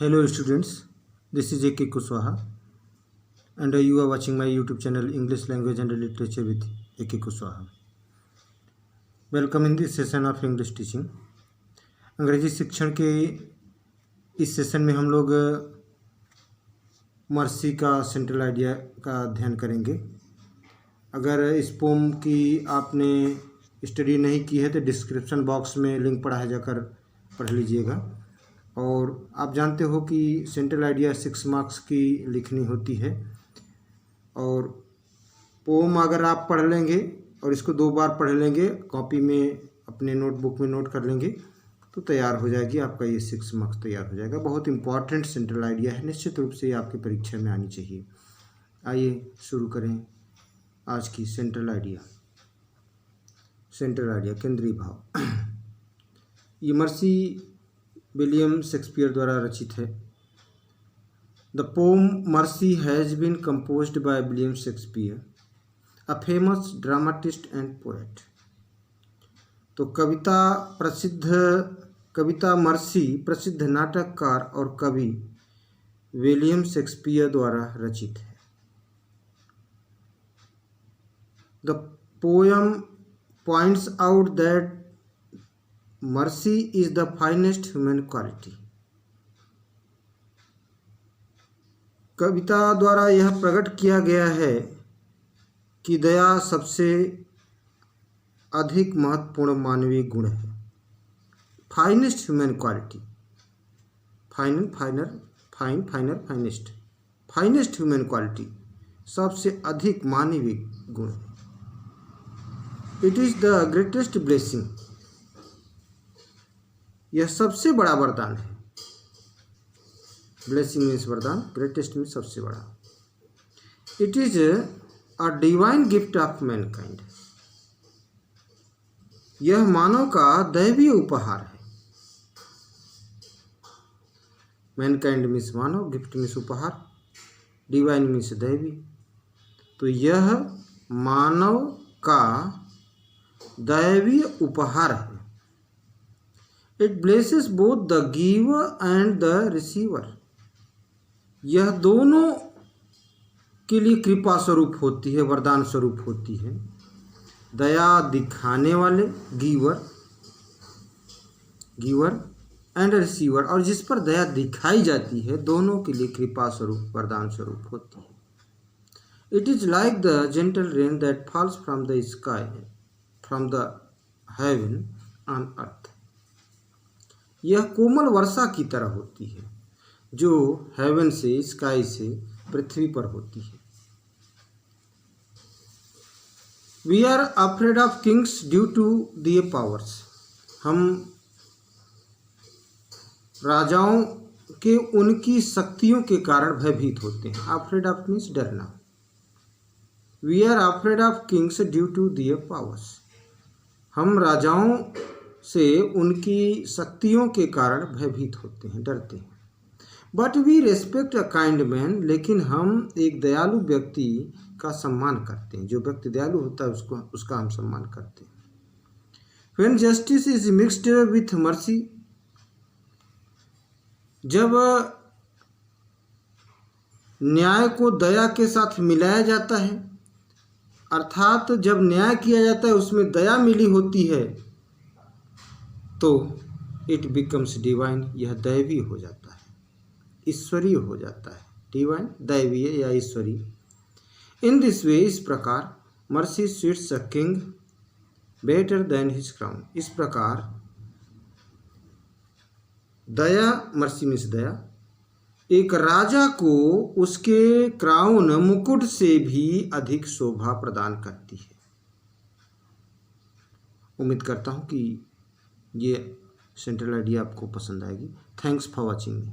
Hello students, this is A.K. Kushwaha and you are watching my YouTube channel English Language and Literature with A.K. Kushwaha. Welcome in this session of English teaching. अंग्रेजी शिक्षण के इस session में हम लोग mercy का central idea का अध्ययन करेंगे। अगर इस पोम की आपने स्टडी नहीं की है तो डिस्क्रिप्शन बॉक्स में लिंक पड़ा है, जाकर पढ़ लीजिएगा। और आप जानते हो कि सेंट्रल आइडिया 6 मार्क्स की लिखनी होती है और पोम अगर आप पढ़ लेंगे और इसको 2 बार पढ़ लेंगे, कॉपी में अपने नोटबुक में नोट कर लेंगे तो तैयार हो जाएगी, आपका ये 6 मार्क्स तैयार हो जाएगा। बहुत इंपॉर्टेंट सेंट्रल आइडिया है, निश्चित रूप से ये आपकी परीक्षा में आनी चाहिए। आइए शुरू करें आज की सेंट्रल आइडिया केंद्रीय भाव। ये मर्सी विलियम शेक्सपियर द्वारा रचित है। The poem mercy has been composed by William Shakespeare, a famous dramatist and poet. तो कविता मर्सी प्रसिद्ध नाटककार और कवि विलियम शेक्सपियर द्वारा रचित है। The poem points out that mercy is the finest human quality. कविता द्वारा यह प्रकट किया गया है कि दया सबसे अधिक महत्वपूर्ण मानवीय गुण है। Finest human quality, finest human quality, सबसे अधिक मानवीय गुण है। It is the greatest blessing, यह सबसे बड़ा वरदान है। ब्लेसिंग मीन्स वरदान, ग्रेटेस्ट मीन्स सबसे बड़ा। It is a divine gift of Mankind, यह मानव का दैवीय उपहार है। मैनकाइंड मीन्स मानव, गिफ्ट मीन्स उपहार, डिवाइन मीन्स दैवी। तो यह मानव का दैवीय उपहार है। It blesses both the giver and the receiver, यह दोनों के लिए कृपा स्वरूप होती है, वरदान स्वरूप होती है। दया दिखाने वाले गिवर एंड रिसीवर, और जिस पर दया दिखाई जाती है, दोनों के लिए कृपा स्वरूप, वरदान स्वरूप होती है। It is like the gentle rain that falls from the sky, from the heaven on earth, यह कोमल वर्षा की तरह होती है जो हेवन से, स्काई से पृथ्वी पर होती है। We are afraid of kings due to their powers, हम राजाओं के उनकी शक्तियों के कारण भयभीत होते हैं। अफ्रेड ऑफ मीन्स डरना। We are afraid of kings due to their powers, हम राजाओं से उनकी शक्तियों के कारण भयभीत होते हैं, डरते हैं। But we respect a kind man, लेकिन हम एक दयालु व्यक्ति का सम्मान करते हैं। जो व्यक्ति दयालु होता है उसका हम सम्मान करते हैं। When justice is mixed with mercy, जब न्याय को दया के साथ मिलाया जाता है, अर्थात जब न्याय किया जाता है उसमें दया मिली होती है, तो इट बिकम्स डिवाइन, यह दैवी हो जाता है, ईश्वरीय हो जाता है। डिवाइन दैवीय या ईश्वरीय। इन दिस वे, इस प्रकार, mercy sweets a king better than his crown, इस प्रकार दया, मर्सी मीन्स दया, एक राजा को उसके क्राउन, मुकुट से भी अधिक शोभा प्रदान करती है। उम्मीद करता हूँ कि ये सेंट्रल आइडिया आपको पसंद आएगी। Thanks for watching me.